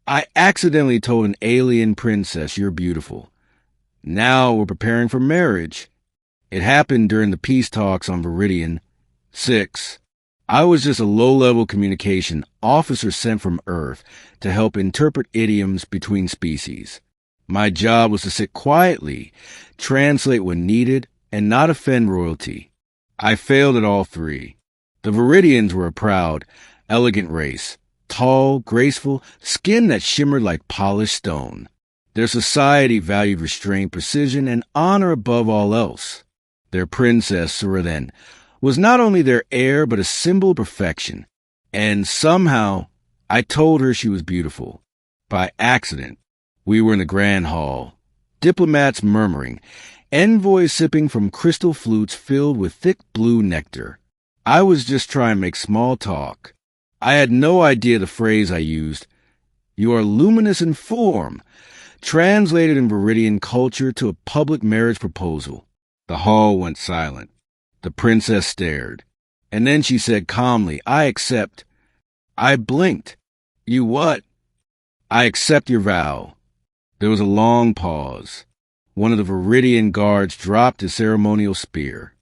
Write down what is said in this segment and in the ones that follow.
I accidentally told an alien princess you're beautiful. Now we're preparing for marriage. It happened during the peace talks on Viridian 6. I was just a low-level communication officer sent from Earth to help interpret idioms between species. My job was to sit quietly, translate when needed, and not offend royalty. I failed at all three. The Viridians were a proud, elegant race, tall, graceful, skin that shimmered like polished stone. Their society valued restraint, precision, and honor above all else. Their princess, Surathen, was not only their heir, but a symbol of perfection. And somehow, I told her she was beautiful. By accident. We were in the grand hall. Diplomats murmuring. Envoys sipping from crystal flutes filled with thick blue nectar. I was just trying to make small talk. I had no idea the phrase I used. You are luminous in form. Translated in Viridian culture to a public marriage proposal. The hall went silent. The princess stared. And then she said calmly, I accept. I blinked. You what? I accept your vow. There was a long pause. One of the Viridian guards dropped his ceremonial spear.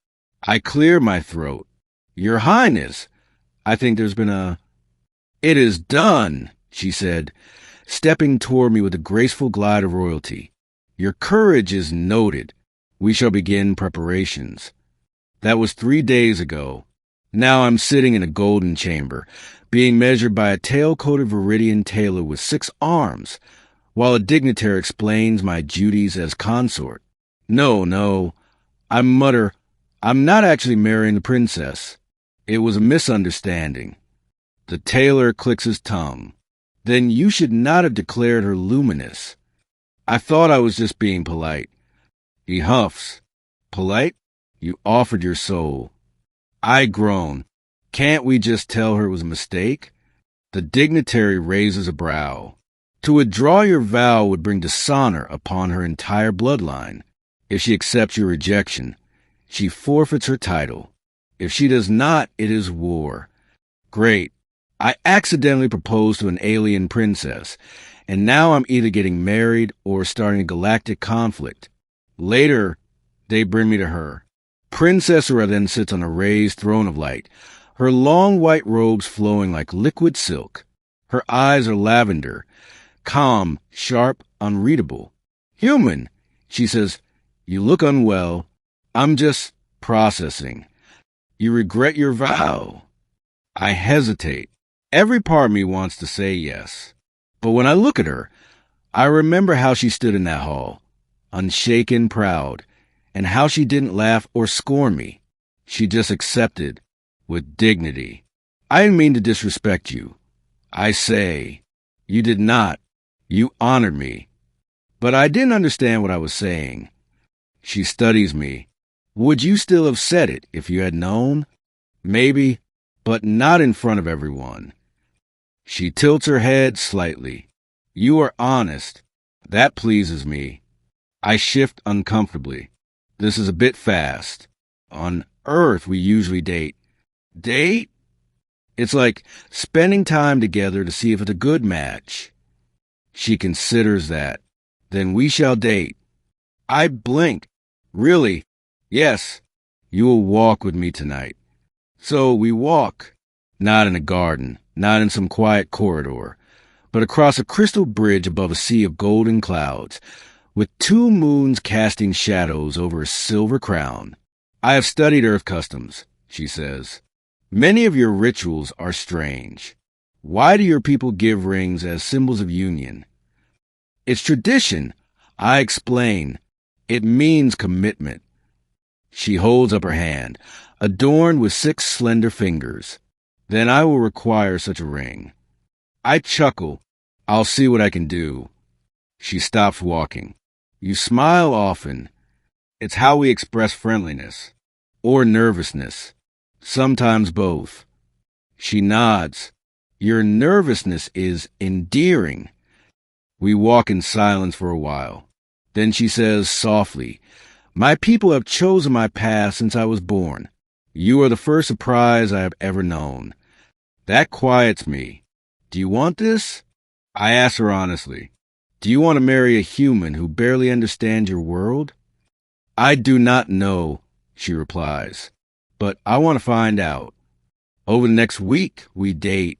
I cleared my throat. Your Highness, I think there's been a... It is done, she said, stepping toward me with a graceful glide of royalty. Your courage is noted. We shall begin preparations. That was 3 days ago. Now I'm sitting in a golden chamber, being measured by a tail-coated Viridian tailor with 6 arms, while a dignitary explains my duties as consort. No, I mutter, I'm not actually marrying the princess. It was a misunderstanding. The tailor clicks his tongue. Then you should not have declared her luminous. I thought I was just being polite. He huffs. Polite? You offered your soul. I groan. Can't we just tell her it was a mistake? The dignitary raises a brow. To withdraw your vow would bring dishonor upon her entire bloodline. If she accepts your rejection, she forfeits her title. If she does not, it is war. Great. I accidentally proposed to an alien princess, and now I'm either getting married or starting a galactic conflict. Later, they bring me to her. Princess Surathen sits on a raised throne of light, her long white robes flowing like liquid silk. Her eyes are lavender, calm, sharp, unreadable. Human, she says, you look unwell. I'm just processing. You regret your vow. I hesitate. Every part of me wants to say yes. But when I look at her, I remember how she stood in that hall, unshaken, proud, and how she didn't laugh or scorn me. She just accepted, with dignity. I didn't mean to disrespect you. I say, you did not. You honored me. But I didn't understand what I was saying. She studies me. Would you still have said it if you had known? Maybe, but not in front of everyone. She tilts her head slightly. You are honest. That pleases me. I shift uncomfortably. This is a bit fast. On Earth, we usually date. Date? It's like spending time together to see if it's a good match. She considers that. Then we shall date. I blink. Really? Yes. You will walk with me tonight. So we walk. Not in a garden, not in some quiet corridor, but across a crystal bridge above a sea of golden clouds, with 2 moons casting shadows over a silver crown. I have studied Earth customs, she says. Many of your rituals are strange. Why do your people give rings as symbols of union? It's tradition. I explain. It means commitment. She holds up her hand, adorned with 6 slender fingers. Then I will require such a ring. I chuckle. I'll see what I can do. She stops walking. You smile often. It's how we express friendliness. Or nervousness. Sometimes both. She nods. Your nervousness is endearing. We walk in silence for a while. Then she says softly, my people have chosen my path since I was born. You are the first surprise I have ever known. That quiets me. Do you want this? I ask her honestly, do you want to marry a human who barely understands your world? I do not know, she replies, but I want to find out. Over the next week, we date.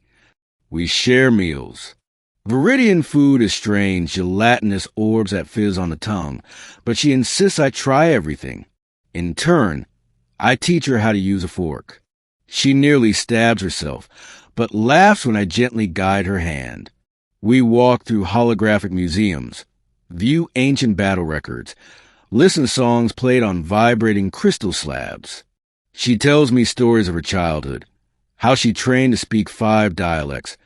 We share meals. Viridian food is strange, gelatinous orbs that fizz on the tongue, but she insists I try everything. In turn, I teach her how to use a fork. She nearly stabs herself, but laughs when I gently guide her hand. We walk through holographic museums, view ancient battle records, listen to songs played on vibrating crystal slabs. She tells me stories of her childhood, how she trained to speak 5 dialects,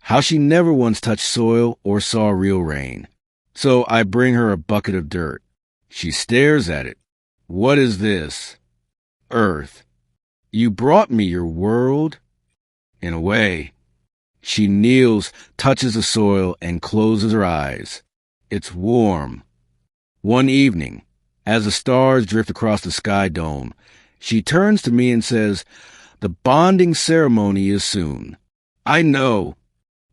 how she never once touched soil or saw real rain. So I bring her a bucket of dirt. She stares at it. What is this? Earth. You brought me your world? In a way. She kneels, touches the soil, and closes her eyes. It's warm. One evening, as the stars drift across the sky dome, she turns to me and says, "The bonding ceremony is soon." I know.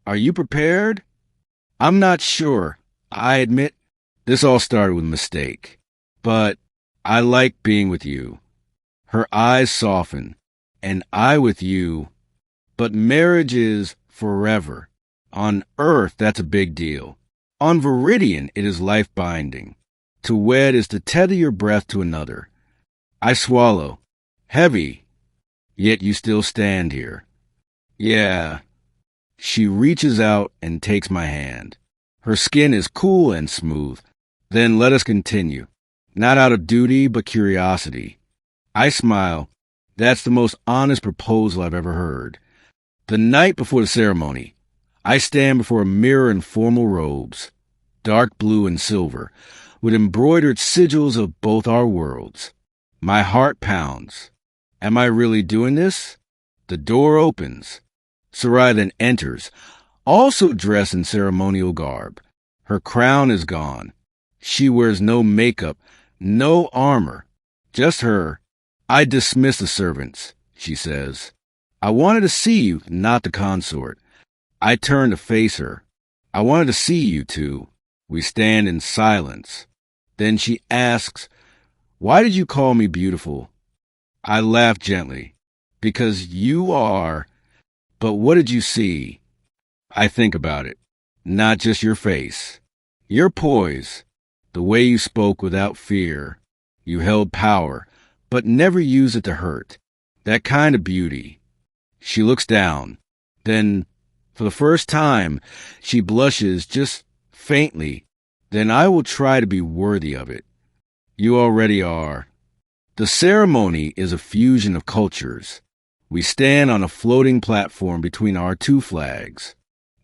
Are you prepared? I'm not sure. I admit, this all started with a mistake. But I like being with you. Her eyes soften. And I with you. But marriage is forever. On Earth, that's a big deal. On Viridian, it is life-binding. To wed is to tether your breath to another. I swallow. Heavy. Yet you still stand here. Yeah. She reaches out and takes my hand. Her skin is cool and smooth. Then let us continue. Not out of duty, but curiosity. I smile. That's the most honest proposal I've ever heard. The night before the ceremony, I stand before a mirror in formal robes, dark blue and silver, with embroidered sigils of both our worlds. My heart pounds. Am I really doing this? The door opens. Sarai then enters, also dressed in ceremonial garb. Her crown is gone. She wears no makeup, no armor, just her. I dismiss the servants, she says. I wanted to see you, not the consort. I turn to face her. I wanted to see you too. We stand in silence. Then she asks, "Why did you call me beautiful?" I laugh gently. Because you are. But what did you see? I think about it. Not just your face. Your poise. The way you spoke without fear. You held power, but never used it to hurt. That kind of beauty. She looks down. Then, for the first time, she blushes just faintly. Then I will try to be worthy of it. You already are. The ceremony is a fusion of cultures. We stand on a floating platform between our 2 flags.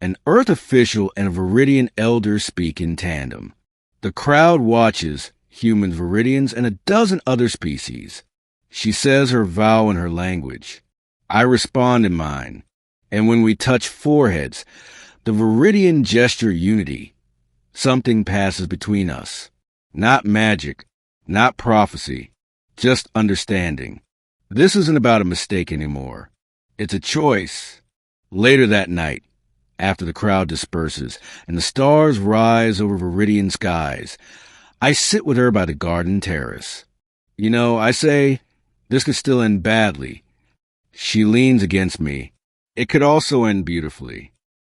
An Earth official and a Viridian elder speak in tandem. The crowd watches, humans, Viridians, and a dozen other species. She says her vow in her language. I respond in mine. And when we touch foreheads, the Viridian gesture unity. Something passes between us. Not magic, not prophecy, just understanding. This isn't about a mistake anymore. It's a choice. Later that night, after the crowd disperses and the stars rise over Viridian skies, I sit with her by the garden terrace. You know, I say, this could still end badly. She leans against me. It could also end beautifully.